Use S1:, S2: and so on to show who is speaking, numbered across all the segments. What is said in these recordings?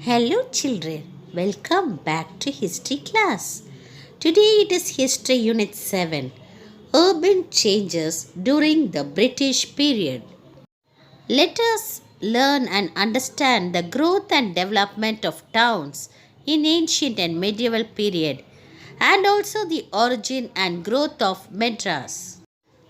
S1: Hello, children. Welcome back to History class. Today it is History Unit 7 Urban Changes During the British Period. Let us learn and understand the growth and development of towns in ancient and medieval period and also the origin and growth of Madras.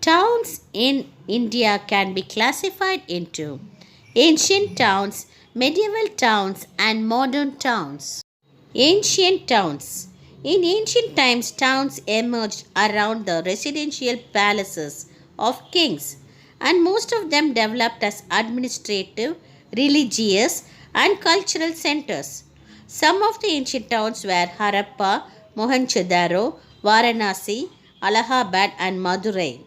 S1: Towns in India can be classified into ancient towns, medieval towns, and modern towns. Ancient towns. In ancient times, towns emerged around the residential palaces of kings, and most of them developed as administrative, religious, and cultural centers. Some of the ancient towns were Harappa, Mohenjo-daro, Varanasi, Allahabad, and Madurai.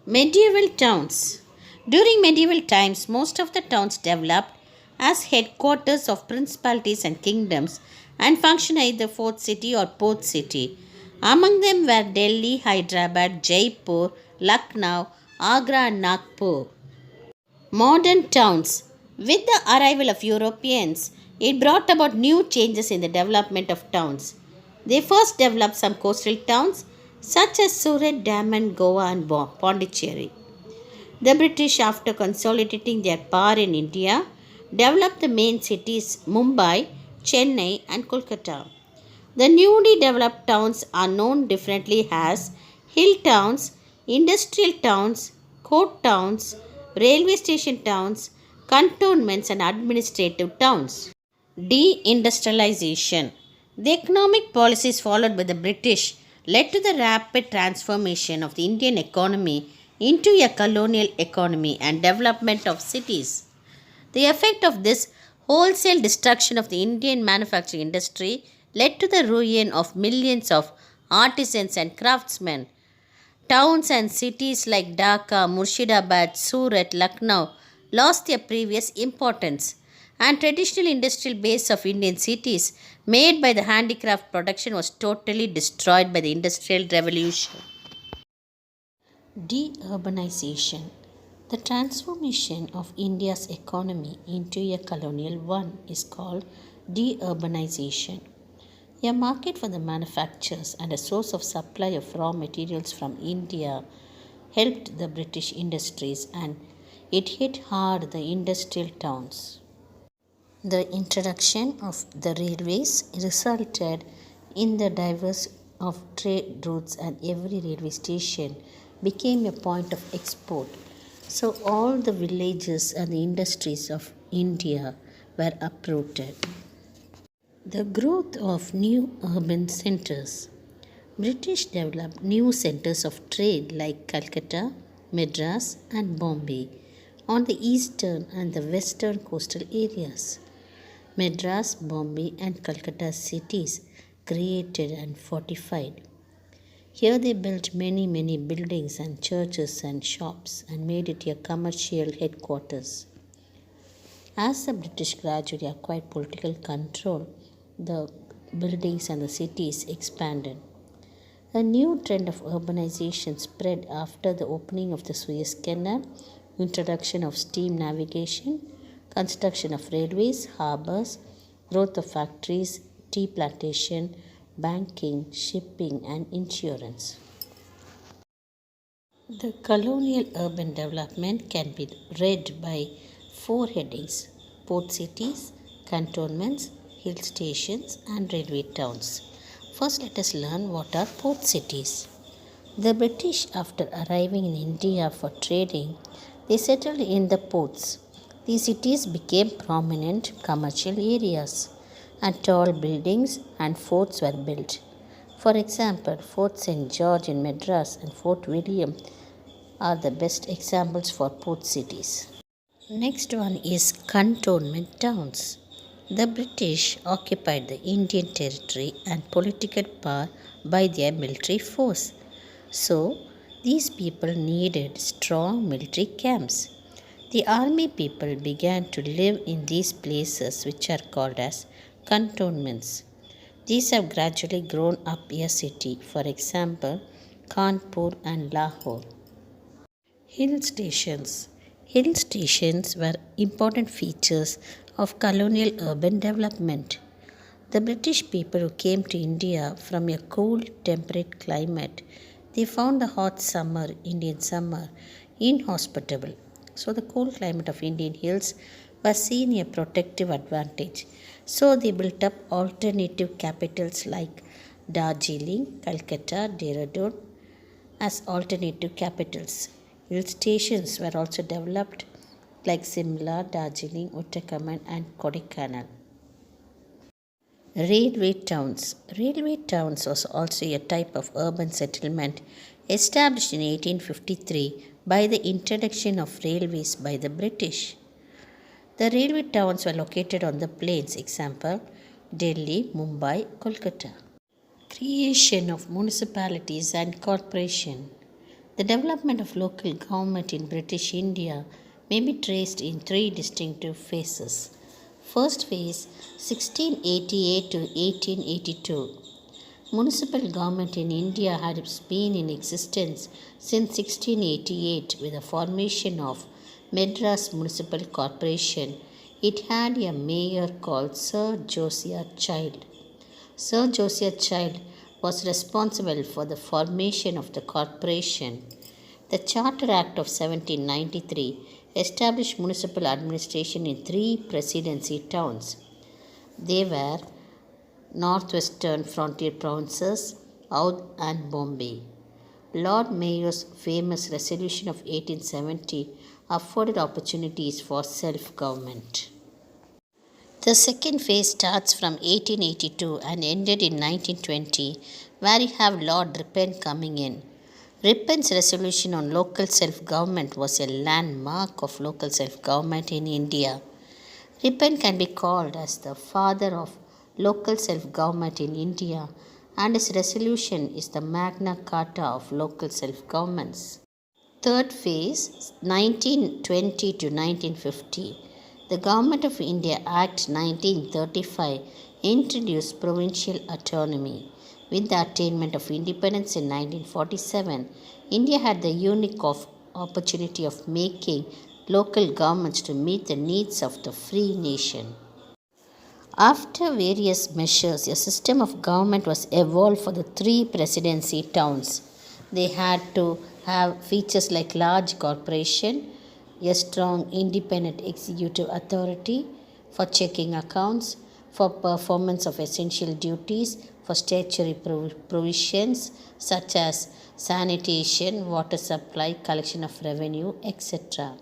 S1: Medieval towns. During medieval times, most of the towns developed as headquarters of principalities and kingdoms and functioned either fort city or port city. Among them were Delhi, Hyderabad, Jaipur, Lucknow, Agra, and Nagpur. Modern towns. With the arrival of Europeans, it brought about new changes in the development of towns. They first developed some coastal towns such as Surat, Daman, Goa, and Pondicherry. The British, after consolidating their power in India, developed the main cities Mumbai, Chennai, and Kolkata. The newly developed towns are known differently as hill towns, industrial towns, court towns, railway station towns, cantonments, and administrative towns. Deindustrialization. The economic policies followed by the British led to the rapid transformation of the Indian economy into a colonial economy and development of cities. The effect of this wholesale destruction of the Indian manufacturing industry led to the ruin of millions of artisans and craftsmen. Towns and cities like Dhaka, Murshidabad, Surat, Lucknow lost their previous importance, and traditional industrial base of Indian cities made by the handicraft production was totally destroyed by the industrial revolution. Deurbanization. The transformation of India's economy into a colonial one is called deurbanization. A market for the manufactures and a source of supply of raw materials from India helped the British industries, and it hit hard the industrial towns. The introduction of the railways resulted in the diverse of trade routes, and every railway station became a point of export. So all the villages and the industries of India were uprooted. The growth of new urban centers. British developed new centers of trade like Calcutta, Madras, and Bombay on the eastern and the western coastal areas. Madras, Bombay, and Calcutta cities created and fortified. Here they built many buildings and churches and shops and made it a commercial headquarters. As the British gradually acquired political control, the buildings and the cities expanded. A new trend of urbanization spread after the opening of the Suez Canal, introduction of steam navigation, construction of railways, harbors, growth of factories, tea plantation, banking, shipping, and insurance. The colonial urban development can be read by four headings: port cities, cantonments, hill stations, and railway towns. First, let us learn what are port cities. The British, after arriving in India for trading, they settled in the ports. These cities became prominent commercial areas, and tall buildings and forts were built. For example, Fort St. George in Madras and Fort William are the best examples for port cities. Next one is cantonment towns. The British occupied the Indian territory and political power by their military force. So, these people needed strong military camps. The army people began to live in these places, which are called as cantonments. These have gradually grown up a city, for example, Kanpur and Lahore. Hill stations. Hill stations were important features of colonial urban development. The British people who came to India from a cool, temperate climate, they found the hot summer, Indian summer, inhospitable. So the cool climate of Indian hills was seen a protective advantage. So they built up alternative capitals like Darjeeling, Calcutta, Dehradun as alternative capitals. Hill stations were also developed like Simla, Darjeeling, Uttarakhand and Kodaikanal. Railway towns. Railway towns was also a type of urban settlement established in 1853 by the introduction of railways by the British. The railway towns were located on the plains, example Delhi, Mumbai, Kolkata. Creation of municipalities and corporation. The development of local government in British India may be traced in three distinctive phases. First phase 1688 to 1882. Municipal government in India had been in existence since 1688 with the formation of Madras Municipal Corporation. It had a mayor called Sir Josiah Child. Sir Josiah Child was responsible for the formation of the corporation. The Charter Act of 1793 established municipal administration in three presidency towns. They were northwestern frontier provinces, Oudh and Bombay. Lord Mayor's famous resolution of 1870 afforded opportunities for self-government. The second phase starts from 1882 and ended in 1920, where you have Lord Ripon coming in. Ripon's resolution on local self-government was a landmark of local self-government in India. Ripon can be called as the father of local self-government in India, and his resolution is the Magna Carta of local self-governments. Third phase, 1920 to 1950. The Government of India Act 1935 introduced provincial autonomy. With the attainment of independence in 1947, India had the unique opportunity of making local governments to meet the needs of the free nation. After various measures, a system of government was evolved for the three presidency towns. They had to have features like large corporation, a strong independent executive authority for checking accounts, for performance of essential duties, for statutory provisions such as sanitation, water supply, collection of revenue, etc.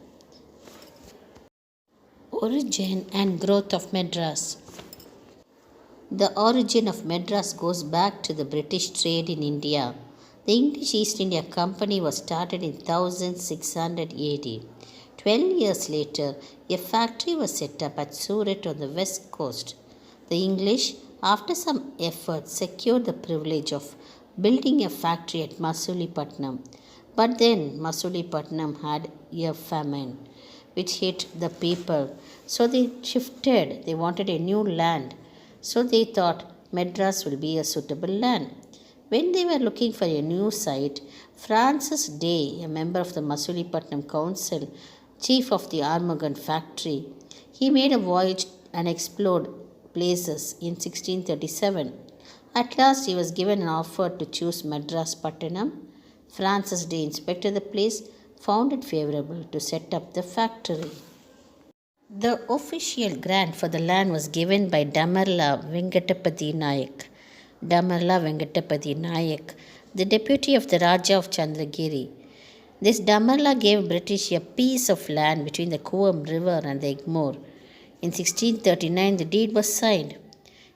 S1: Origin and growth of Madras. The origin of Madras goes back to the British trade in India. The English East India Company was started in 1600 AD. 12 years later, a factory was set up at Surat on the west coast. The English, after some effort, secured the privilege of building a factory at Masulipatam. But then Masulipatam had a famine which hit the people. So they shifted. They wanted a new land. So they thought Madras will be a suitable land. When they were looking for a new site, Francis Day, a member of the Masulipatam Council, chief of the Armagan factory, he made a voyage and explored places in 1637. At last, he was given an offer to choose Madras Pattanam. Francis Day inspected the place, found it favorable to set up the factory. The official grant for the land was given by Damarla Venkatapati Nayak. Damarla Venkatapati Nayak, the deputy of the Raja of Chandragiri. This Damarla gave British a piece of land between the Kuam River and the Egmore. In 1639, the deed was signed.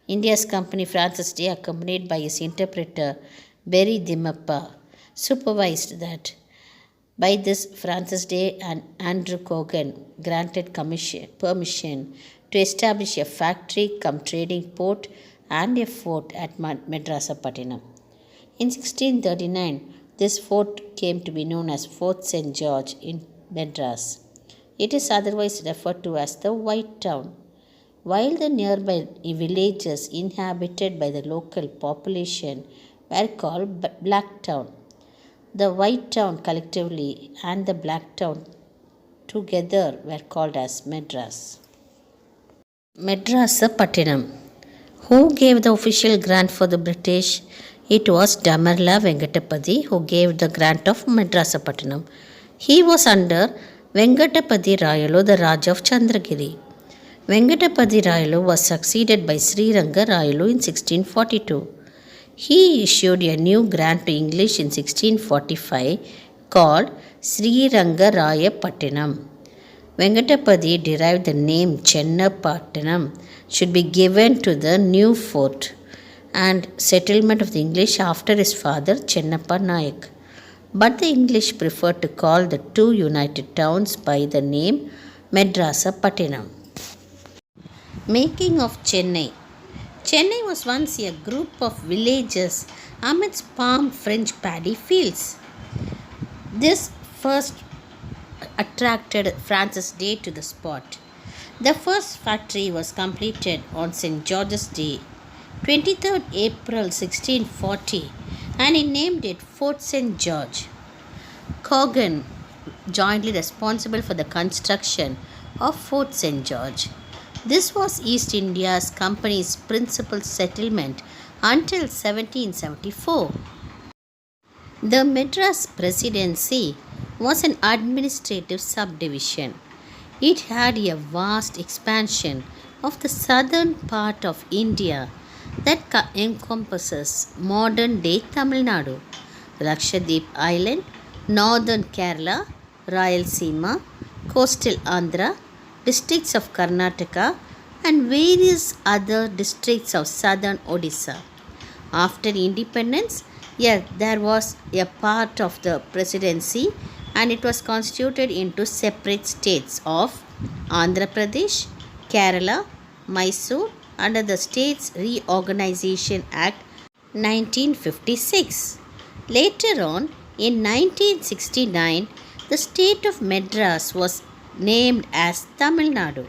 S1: India's company Francis Day, accompanied by his interpreter Berry Dimappa, supervised that. By this, Francis Day and Andrew Cogan granted permission to establish a factory cum trading port and a fort at Madrasapattinam. In 1639, this fort came to be known as Fort St. George in Madras. It is otherwise referred to as the White Town. While the nearby villages inhabited by the local population were called Black Town, the White Town collectively and the Black Town together were called as Madras. Madrasapattinam. Who gave the official grant for the British? It was Damarla Venkatapati who gave the grant of Madrasapattinam. He was under Venkatapati Rayalu, the Raja of Chandragiri. Venkatapati Rayalu was succeeded by Sri Ranga Rayalu in 1642. He issued a new grant to English in 1645 called Sri Ranga Raya Pattinam. Venkatapati derived the name Chennapattinam should be given to the new fort and settlement of the English after his father Chennappa Nayak. But the English preferred to call the two united towns by the name Madrasapattinam. Making of Chennai. Chennai was once a group of villages amidst palm French paddy fields. This first attracted Francis Day to the spot. The first factory was completed on St. George's Day, 23rd April 1640, and he named it Fort St. George. Cogan jointly responsible for the construction of Fort St. George. This was East India Company's principal settlement until 1774. The Madras Presidency was an administrative subdivision. It had a vast expansion of the southern part of India that encompasses modern-day Tamil Nadu, Lakshadweep Island, northern Kerala, Rayalaseema, coastal Andhra, districts of Karnataka, and various other districts of southern Odisha. After independence, there was a part of the presidency and it was constituted into separate states of Andhra Pradesh, Kerala, Mysore under the States Reorganization Act 1956. Later on, in 1969, the state of Madras was named as Tamil Nadu.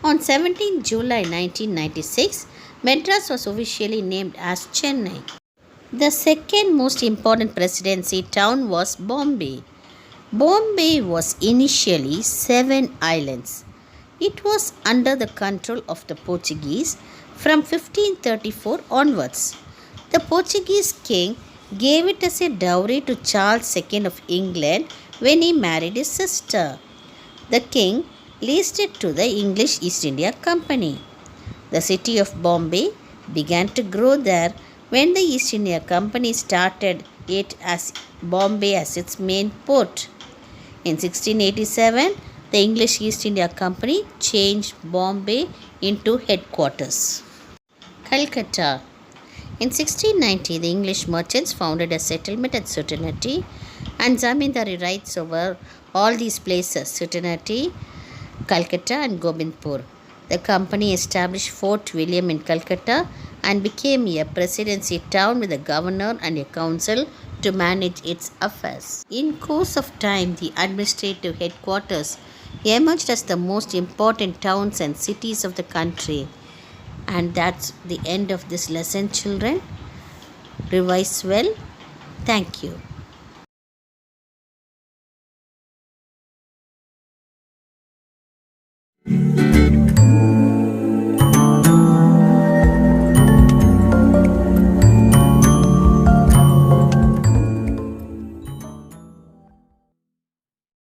S1: On 17 July 1996, Madras was officially named as Chennai. The second most important presidency town was Bombay. Bombay was initially 7 islands. It was under the control of the Portuguese from 1534 onwards. The Portuguese king gave it as a dowry to Charles II of England when he married his sister. The king leased it to the English East India Company. The city of Bombay began to grow there when the East India Company started it as Bombay as its main port. In 1687, the English East India Company changed Bombay into headquarters. Calcutta. In 1690, the English merchants founded a settlement at Sutanuti and zamindari rights over all these places, Sutanuti, Calcutta and Gobindpur. The company established Fort William in Calcutta and became a presidency town with a governor and a council to manage its affairs. In course of time, the administrative headquarters emerged as the most important towns and cities of the country. And that's the end of this lesson, children. Revise well. Thank you.